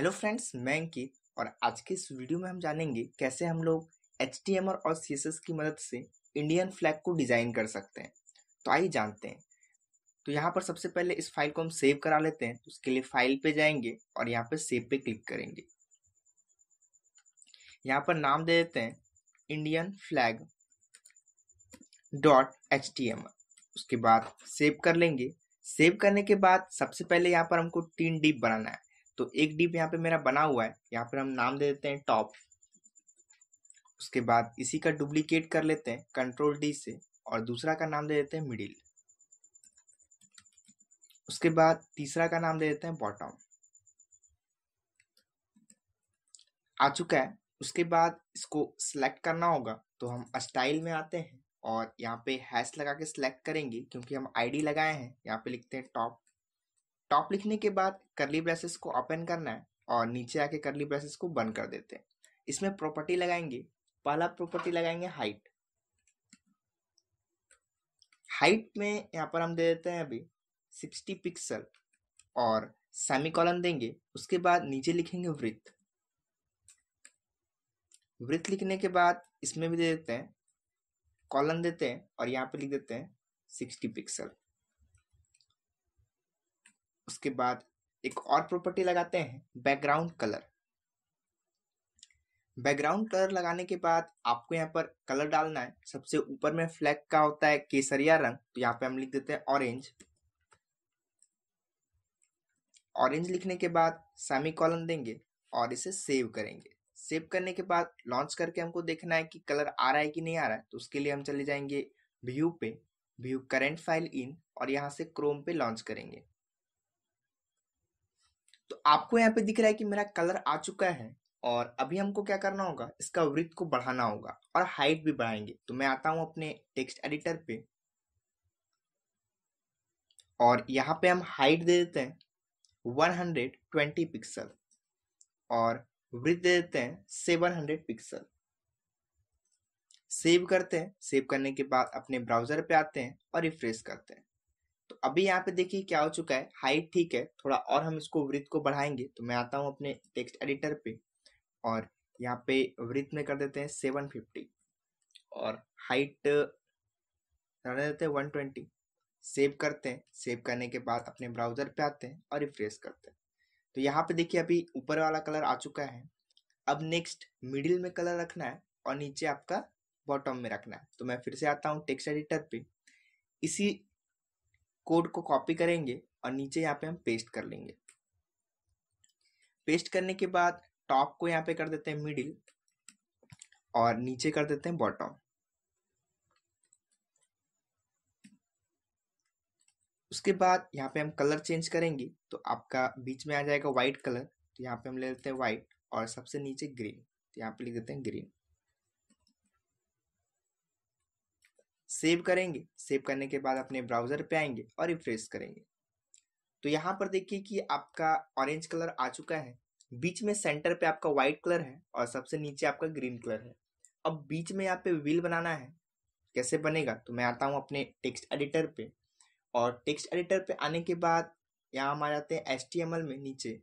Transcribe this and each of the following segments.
Hello friends, मैं अंकित और आज के इस वीडियो में हम जानेंगे कैसे हम लोग HTML और CSS की मदद से इंडियन फ्लैग को डिज़ाइन कर सकते हैं। तो आइए जानते हैं। तो यहाँ पर सबसे पहले इस फाइल को हम सेव करा लेते हैं। तो उसके लिए फाइल पे जाएंगे और यहाँ पे सेव पे क्लिक करेंगे। यहाँ पर नाम दे देते हैं इंडियन फ्लैग .html। उसके बाद सेव कर लेंगे। सेव करने के बाद सबसे पहले यहाँ पर हमको 3 डिप बनाना है। तो एक डिप यहाँ पे मेरा बना हुआ है, यहाँ पर हम नाम दे देते हैं टॉप। उसके बाद इसी का डुप्लीकेट कर लेते हैं Ctrl+D से और दूसरा का नाम दे देते हैं मिडिल। उसके बाद तीसरा का नाम दे देते हैं बॉटम। आ चुका है। उसके बाद इसको सिलेक्ट करना होगा, तो हम स्टाइल में आते हैं और यहाँ पे हैश लगा के सिलेक्ट करेंगे क्योंकि हम आईडी लगाए हैं। यहाँ पे लिखते हैं टॉप। टॉप लिखने के बाद करली ब्रेसेस को ओपन करना है और नीचे आके करली ब्रेसेस को बंद कर देते हैं। इसमें प्रॉपर्टी लगाएंगे। पहला प्रॉपर्टी लगाएंगे हाइट। हाइट में यहाँ पर हम दे देते हैं अभी 60 पिक्सल और सेमीकोलन देंगे। उसके बाद नीचे लिखेंगे वृत्त। वृत्त लिखने के बाद इसमें भी दे देते हैं कॉलन देते हैं और यहाँ पे लिख देते हैं 60 पिक्सल। उसके बाद एक और प्रॉपर्टी लगाते हैं बैकग्राउंड कलर। बैकग्राउंड कलर लगाने के बाद आपको यहाँ पर कलर डालना है। सबसे ऊपर में फ्लैग का होता है केसरिया रंग, तो यहाँ पे हम लिख देते हैं ऑरेंज। ऑरेंज लिखने के बाद सेमीकोलन देंगे और इसे सेव करेंगे। सेव करने के बाद लॉन्च करके हमको देखना है कि कलर आ रहा है कि नहीं आ रहा है। तो उसके लिए हम चले जाएंगे व्यू पे, व्यू करंट फाइल इन और यहाँ से क्रोम पे लॉन्च करेंगे। तो आपको यहाँ पे दिख रहा है कि मेरा कलर आ चुका है और अभी हमको क्या करना होगा, इसका वृत्त को बढ़ाना होगा और हाइट भी बढ़ाएंगे। तो मैं आता हूँ अपने टेक्स्ट एडिटर पे और यहाँ पे हम हाइट दे देते हैं 120 पिक्सल और वृत्त दे देते हैं 700 पिक्सल। सेव करते हैं। सेव करने के बाद अपने ब्राउजर पे आते हैं और रिफ्रेश करते हैं। तो अभी यहाँ पे देखिए क्या हो चुका है, हाइट ठीक है, थोड़ा और हम इसको वृत्त को बढ़ाएंगे। तो मैं आता हूँ अपने टेक्स्ट एडिटर पे और यहाँ पे वृत्त में कर देते हैं 750 और हाइट रहने देते हैं 120। सेव करते हैं। सेव करने के बाद अपने ब्राउजर पे आते हैं और रिफ्रेश करते हैं। तो यहाँ पे देखिए अभी ऊपर वाला कलर आ चुका है। अब नेक्स्ट मिडिल में कलर रखना है और नीचे आपका बॉटम में रखना है। तो मैं फिर से आता हूँ टेक्स्ट एडिटर पे, इसी कोड को कॉपी करेंगे और नीचे यहाँ पे हम पेस्ट कर लेंगे। पेस्ट करने के बाद टॉप को यहाँ पे कर देते हैं मिडिल और नीचे कर देते हैं बॉटम। उसके बाद यहाँ पे हम कलर चेंज करेंगे तो आपका बीच में आ जाएगा व्हाइट कलर। तो यहाँ पे हम ले लेते हैं व्हाइट और सबसे नीचे ग्रीन। तो यहाँ पे लिख देते हैं ग्रीन। सेव करेंगे। सेव करने के बाद अपने ब्राउजर पे आएंगे और रिफ्रेश करेंगे। तो यहाँ पर देखिए कि आपका ऑरेंज कलर आ चुका है। बीच में सेंटर पे आपका व्हाइट कलर है और सबसे नीचे आपका ग्रीन कलर है। अब बीच में यहाँ पे व्हील बनाना है। कैसे बनेगा, तो मैं आता हूँ अपने टेक्स्ट एडिटर पे और टेक्स्ट एडिटर पे आने के बाद यहाँ हम आ जाते हैं HTML में नीचे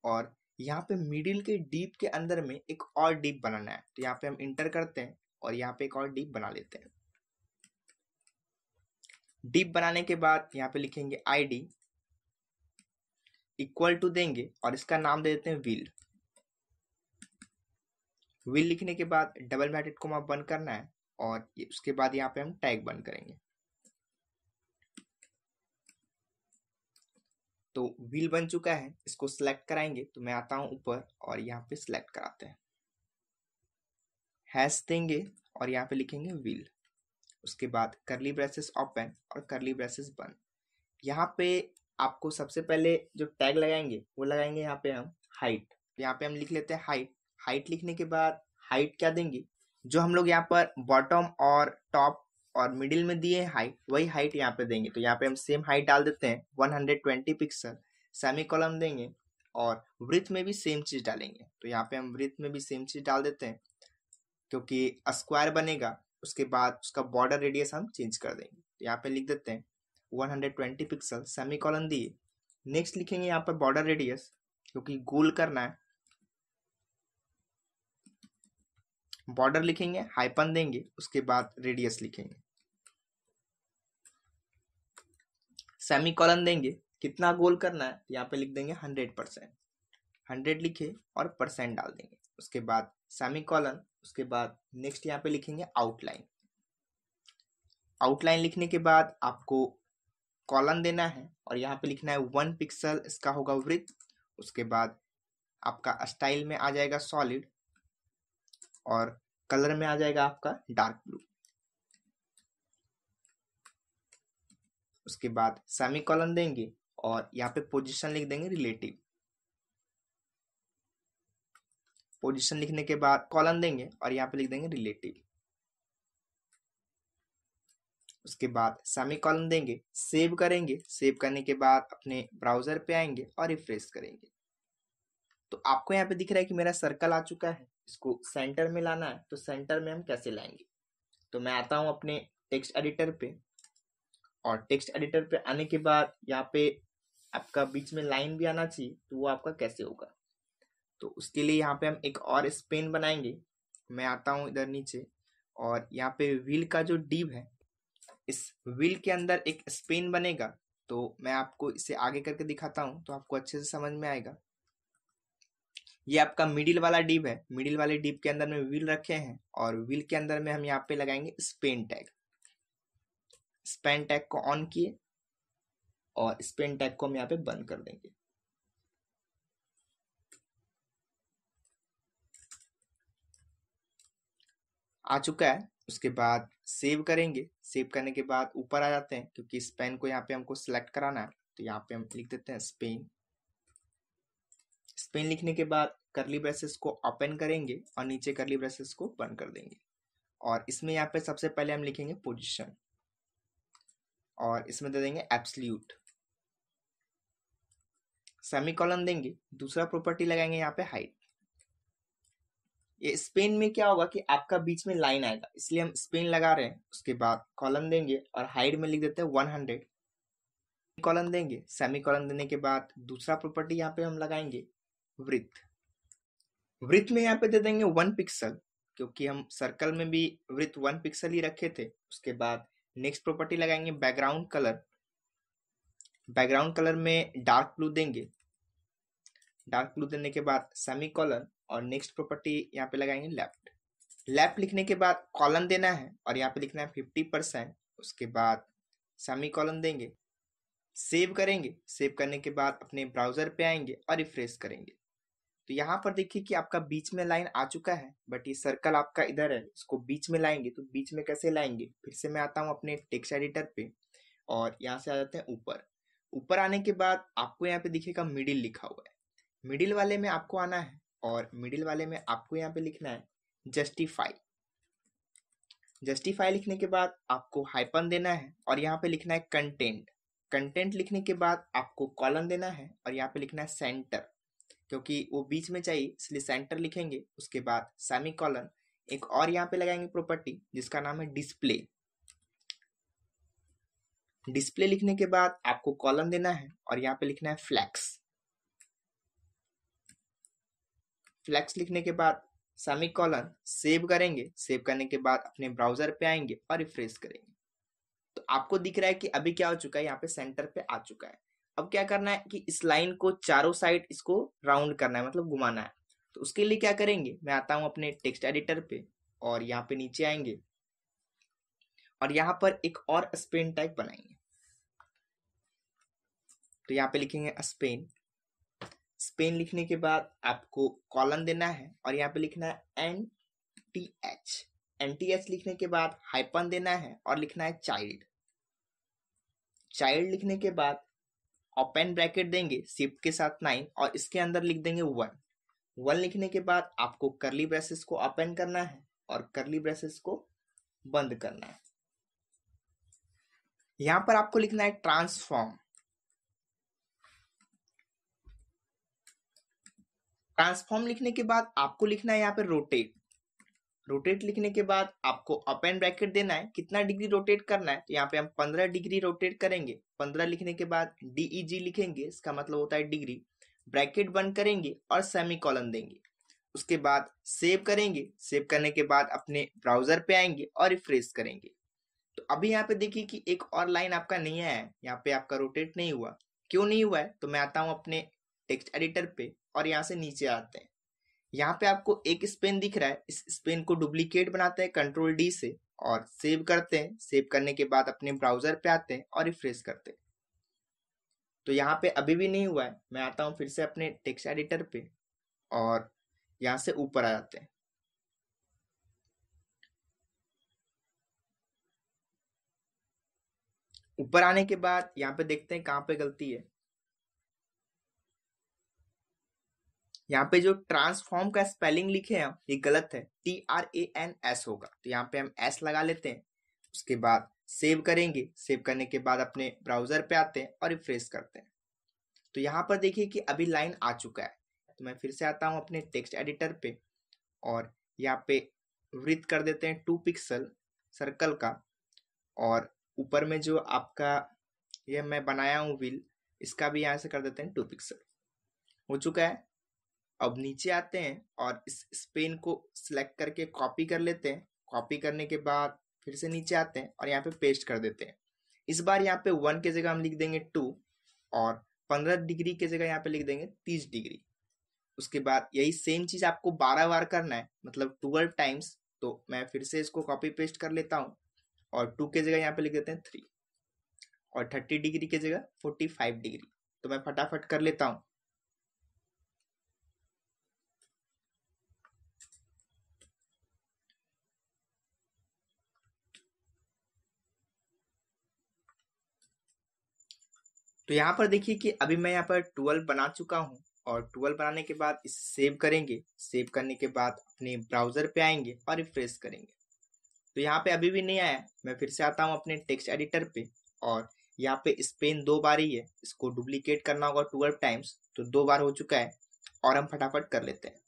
और यहाँ पे मिडिल के डीप के अंदर में एक और डीप बनाना है। तो यहाँ पे हम इंटर करते हैं और यहाँ पे एक और डीप बना लेते हैं। डीप बनाने के बाद यहाँ पे लिखेंगे ID इक्वल टू देंगे और इसका नाम दे देते हैं व्हील। व्हील लिखने के बाद डबल ब्रैकेट कोमा बंद करना है और उसके बाद यहाँ पे हम टैग बंद करेंगे। तो व्हील बन चुका है, इसको सिलेक्ट कराएंगे। तो मैं आता हूँ ऊपर और यहाँ पे सिलेक्ट कराते हैं, हैश देंगे और यहाँ पे लिखेंगे व्हील। उसके बाद करली ब्रेसेस ओपन और करली ब्रेसेस बंद। यहाँ पे आपको सबसे पहले जो टैग लगाएंगे वो लगाएंगे यहाँ पे हम हाइट। यहाँ पे हम लिख लेते हैं हाइट। हाइट लिखने के बाद हाइट क्या देंगे, जो हम लोग यहाँ पर बॉटम और टॉप और मिडिल में दिए हाइट, वही हाइट यहाँ पे देंगे। तो यहाँ पे हम सेम हाइट डाल देते हैं 120 पिक्सल। सेमी कॉलम देंगे और वृत्त में भी सेम चीज डालेंगे। तो यहाँ पे हम वृत्त में भी सेम चीज डाल देते हैं क्योंकि स्क्वायर बनेगा। उसके बाद उसका बॉर्डर रेडियस हम चेंज कर देंगे। तो यहाँ पे लिख देते हैं 120 पिक्सल सेमी कॉलन दिए। नेक्स्ट लिखेंगे यहाँ पर बॉर्डर रेडियस क्योंकि गोल करना है। बॉर्डर लिखेंगे, हाइपन देंगे, उसके बाद रेडियस लिखेंगे, सेमीकोलन देंगे। कितना गोल करना है यहाँ पे लिख देंगे 100%, 100 लिखे और परसेंट डाल देंगे। उसके बाद सेमीकोलन, उसके बाद नेक्स्ट यहाँ पे लिखेंगे आउटलाइन। आउटलाइन लिखने के बाद आपको कॉलन देना है और यहाँ पे लिखना है 1 पिक्सल इसका होगा वृत्त। उसके बाद आपका स्टाइल में आ जाएगा सॉलिड और कलर में आ जाएगा आपका डार्क ब्लू। उसके बाद सेमीकोलन देंगे और यहाँ पे पोजीशन लिख देंगे रिलेटिव। पोजीशन लिखने के बाद कॉलन देंगे और यहाँ पे लिख देंगे रिलेटिव। उसके बाद सेमीकोलन देंगे, सेव करेंगे। सेव करने के बाद अपने ब्राउजर पे आएंगे और रिफ्रेश करेंगे। तो आपको यहाँ पे दिख रहा है कि मेरा सर्कल आ चुका है। इसको सेंटर में लाना है, तो सेंटर में हम कैसे लाएंगे? तो मैं आता हूँ अपने टेक्स्ट एडिटर पे और टेक्स्ट एडिटर पे आने के बाद यहाँ पे आपका बीच में लाइन भी आना चाहिए, तो वो आपका कैसे होगा? तो उसके लिए यहाँ पे हम एक और स्पेन बनाएंगे। मैं आता हूँ इधर नीचे और यहाँ पे व्हील का जो डिव है, इस व्हील के अंदर एक स्पेन बनेगा। तो मैं आपको इसे आगे करके दिखाता हूँ तो आपको अच्छे से समझ में आएगा। ये आपका मिडिल वाला डिव है। मिडिल वाले डिव के अंदर में व्हील रखे हैं और व्हील के अंदर में हम यहाँ पे लगाएंगे स्पेन टैग। स्पेन टैग को ऑन किए और स्पेन टैग को हम यहाँ पे बंद कर देंगे। आ चुका है। उसके बाद सेव करेंगे। सेव करने के बाद ऊपर आ जाते हैं, क्योंकि स्पेन को यहाँ पे हमको सिलेक्ट कराना है, तो यहाँ पे हम लिख देते हैं स्पेन। स्पेन लिखने के बाद करली ब्रेसेस को ओपन करेंगे और नीचे करली ब्रेसेस को बंद कर देंगे। और इसमें यहाँ पे सबसे पहले हम लिखेंगे पोजीशन और इसमें दे देंगे एब्सोल्यूट। सेमीकोलन देंगे, दूसरा प्रॉपर्टी लगाएंगे यहाँ पे हाइट। ये स्पेन में क्या होगा कि आपका बीच में लाइन आएगा, इसलिए हम स्पेन लगा रहे हैं। उसके बाद कॉलन देंगे और हाइट में लिख देते हैं 100। कॉलन देंगे, सेमीकोलन देने के बाद दूसरा प्रॉपर्टी यहाँ पे हम लगाएंगे वृत्त। वृत्त में यहाँ पे दे देंगे 1 पिक्सल, क्योंकि हम सर्कल में भी वृत्त 1 पिक्सल ही रखे थे। उसके बाद नेक्स्ट प्रॉपर्टी लगाएंगे बैकग्राउंड कलर। बैकग्राउंड कलर में डार्क ब्लू देंगे। डार्क ब्लू देने के बाद सेमीकोलन और नेक्स्ट प्रॉपर्टी यहाँ पे लगाएंगे लेफ्ट। लेफ्ट लिखने के बाद कॉलन देना है और यहाँ पे लिखना है 50%। उसके बाद सेमीकोलन देंगे, सेव करेंगे। सेव करने के बाद अपने ब्राउजर पे आएंगे और रिफ्रेश करेंगे। तो यहाँ पर देखिए कि आपका बीच में लाइन आ चुका है, बट ये सर्कल आपका इधर है, इसको बीच में लाएंगे। तो बीच में कैसे लाएंगे? फिर से मैं आता हूँ अपने टेक्स्ट एडिटर पे और यहाँ से आ जाते हैं ऊपर। ऊपर आने के बाद आपको यहाँ पे दिखेगा मिडिल लिखा हुआ है। मिडिल वाले में आपको आना है और मिडिल वाले में आपको यहाँ पे लिखना है जस्टिफाई। जस्टिफाई लिखने के बाद आपको हाइपन देना है और यहाँ पे लिखना है कंटेंट। कंटेंट लिखने के बाद आपको कॉलन देना है और यहाँ पे लिखना है सेंटर, क्योंकि वो बीच में चाहिए इसलिए सेंटर लिखेंगे। उसके बाद सेमीकोलन, एक और यहाँ पे लगाएंगे प्रॉपर्टी जिसका नाम है डिस्प्ले। डिस्प्ले लिखने के बाद आपको कॉलन देना है और यहाँ पे लिखना है फ्लैक्स। फ्लैक्स लिखने के बाद सेमीकोलन, सेव करेंगे। सेव करने के बाद अपने ब्राउजर पे आएंगे और रिफ्रेश करेंगे। तो आपको दिख रहा है कि अभी क्या हो चुका है, यहाँ पे सेंटर पे आ चुका है। अब क्या करना है कि इस लाइन को चारों साइड इसको राउंड करना है, मतलब घुमाना है। तो उसके लिए क्या करेंगे, मैं आता हूँ अपने टेक्स्ट एडिटर पे और यहाँ पे नीचे आएंगे और यहाँ पर एक और स्पेन टैग बनाएंगे। तो यहाँ पे लिखेंगे स्पेन। स्पेन लिखने के बाद आपको कॉलन देना है और यहाँ पे लिखना है NTH। NTH लिखने के बाद हाइपन देना है और लिखना है चाइल्ड। चाइल्ड लिखने के बाद ओपन ब्रैकेट देंगे शिफ्ट के साथ 9 और इसके अंदर लिख देंगे 1। 1 लिखने के बाद आपको करली ब्रेसेस को ओपन करना है और करली ब्रेसेस को बंद करना है। यहां पर आपको लिखना है ट्रांसफॉर्म। ट्रांसफॉर्म लिखने के बाद आपको लिखना है यहाँ पे रोटेट। रोटेट लिखने के बाद आपको ओपन ब्रैकेट देना है, कितना डिग्री रोटेट करना है। तो यहाँ पे हम 15 डिग्री रोटेट करेंगे। 15 लिखने के बाद DEG लिखेंगे, इसका मतलब होता है डिग्री। ब्रैकेट बंद करेंगे और सेमीकोलन देंगे। उसके बाद सेव करेंगे। सेव करने के बाद अपने ब्राउजर पे आएंगे और रिफ्रेश करेंगे। तो अभी यहाँ पे देखिए कि एक और लाइन आपका नहीं आया है, यहाँ पे आपका रोटेट नहीं हुआ। क्यों नहीं हुआ है? तो मैं आता हूँ अपने टेक्स्ट एडिटर पे और यहाँ से नीचे आते हैं। यहाँ पे आपको एक स्पेन दिख रहा है, इस स्पेन को डुप्लीकेट बनाते हैं कंट्रोल डी से और सेव करते हैं। सेव करने के बाद अपने ब्राउजर पे आते हैं और रिफ्रेश करते हैं। तो यहाँ पे अभी भी नहीं हुआ है। मैं आता हूँ फिर से अपने टेक्स्ट एडिटर पे और यहाँ से ऊपर आ जाते हैं। ऊपर आने के बाद यहाँ पे देखते हैं कहाँ पे गलती है। यहाँ पे जो ट्रांसफॉर्म का स्पेलिंग लिखे हैं ये गलत है, TRANS होगा। तो यहाँ पे हम S लगा लेते हैं। उसके बाद सेव करेंगे। सेव करने के बाद अपने ब्राउजर पे आते हैं और रिफ्रेश करते हैं। तो यहाँ पर देखिए कि अभी लाइन आ चुका है। तो मैं फिर से आता हूँ अपने टेक्स्ट एडिटर पे और यहाँ पे वृत्त कर देते हैं 2 पिक्सल सर्कल का, और ऊपर में जो आपका ये मैं बनाया हूँ व्हील, इसका भी यहाँ से कर देते हैं 2 पिक्सल। हो चुका है। अब नीचे आते हैं और इस स्पेन को सिलेक्ट करके कॉपी कर लेते हैं। कॉपी करने के बाद फिर से नीचे आते हैं और यहाँ पे पेस्ट कर देते हैं। इस बार यहाँ पे 1 की जगह हम लिख देंगे 2 और 15 डिग्री की जगह यहाँ पे लिख देंगे 30 डिग्री। उसके बाद यही सेम चीज आपको 12 बार करना है, मतलब 12 टाइम्स। तो मैं फिर से इसको कॉपी पेस्ट कर लेता हूँ और 2 की जगह यहाँ पे लिख देते हैं 3 और 30 डिग्री की जगह 45 डिग्री। तो मैं फटाफट कर लेता हूँ। तो यहाँ पर देखिए कि अभी मैं यहाँ पर 12 बना चुका हूँ और 12 बनाने के बाद इसे सेव करेंगे। सेव करने के बाद अपने ब्राउजर पे आएंगे और रिफ्रेश करेंगे। तो यहाँ पे अभी भी नहीं आया। मैं फिर से आता हूँ अपने टेक्स्ट एडिटर पे और यहाँ पे स्पेन 2 बार ही है, इसको डुप्लीकेट करना होगा 12 टाइम्स। तो 2 बार हो चुका है और हम फटाफट कर लेते हैं।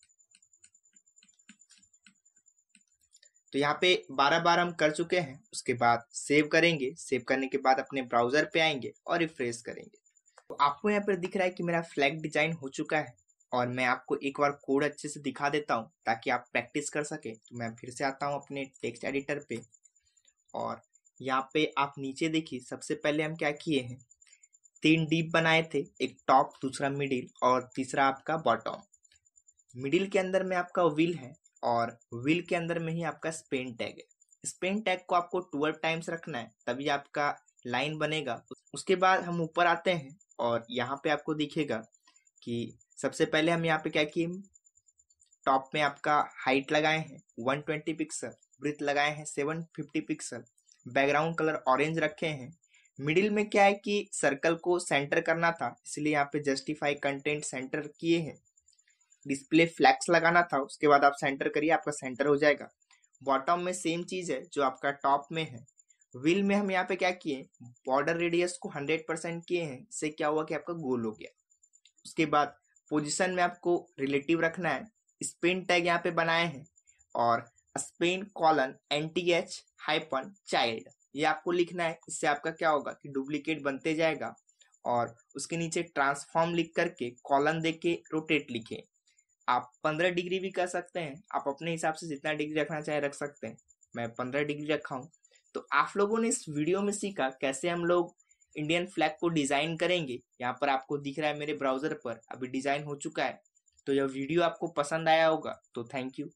तो यहाँ पे 12 बार हम कर चुके हैं। उसके बाद सेव करेंगे। सेव करने के बाद अपने ब्राउजर पे आएंगे और रिफ्रेश करेंगे। तो आपको यहाँ पर दिख रहा है कि मेरा फ्लैग डिजाइन हो चुका है और मैं आपको एक बार कोड अच्छे से दिखा देता हूँ ताकि आप प्रैक्टिस कर सके। तो मैं फिर से आता हूँ अपने टेक्स्ट एडिटर पे और यहाँ पे आप नीचे देखिए, सबसे पहले हम क्या किए हैं, 3 डीप बनाए थे, एक टॉप, दूसरा मिडिल और तीसरा आपका बॉटम। मिडिल के अंदर में आपका व्हील है और व्हील के अंदर में ही आपका स्पेन टैग है। स्पेन टैग को आपको 12 टाइम्स रखना है, तभी आपका लाइन बनेगा। उसके बाद हम ऊपर आते हैं और यहाँ पे आपको दिखेगा कि सबसे पहले हम यहाँ पे क्या किए, टॉप में आपका हाइट लगाए हैं 120 पिक्सल, ब्रीथ लगाए हैं 750 पिक्सल, बैकग्राउंड कलर ऑरेंज रखे हैं। मिडिल में क्या है कि सर्कल को सेंटर करना था, इसलिए यहाँ पे जस्टिफाई कंटेंट सेंटर किए हैं। डिस्प्ले फ्लैक्स लगाना था, उसके बाद आप सेंटर करिए, आपका सेंटर हो जाएगा। बॉटम में सेम चीज है जो आपका टॉप में है। व्हील में हम यहाँ पे क्या किए, बॉर्डर रेडियस को 100% किए हैं, इससे क्या हुआ कि आपका गोल हो गया। उसके बाद पोजीशन में आपको रिलेटिव रखना है। स्पेन टैग यहाँ पे बनाए हैं और Spain colon NTH hyphen child ये आपको लिखना है। इससे आपका क्या होगा कि डुप्लीकेट बनते जाएगा और उसके नीचे ट्रांसफॉर्म लिख करके कॉलन दे के रोटेट लिखे। आप 15 डिग्री भी कर सकते हैं, आप अपने हिसाब से जितना डिग्री रखना चाहे रख सकते हैं। मैं 15 डिग्री रखा हूँ। तो आप लोगों ने इस वीडियो में सीखा कैसे हम लोग इंडियन फ्लैग को डिजाइन करेंगे। यहाँ पर आपको दिख रहा है मेरे ब्राउजर पर अभी डिजाइन हो चुका है। तो यह वीडियो आपको पसंद आया होगा, तो थैंक यू।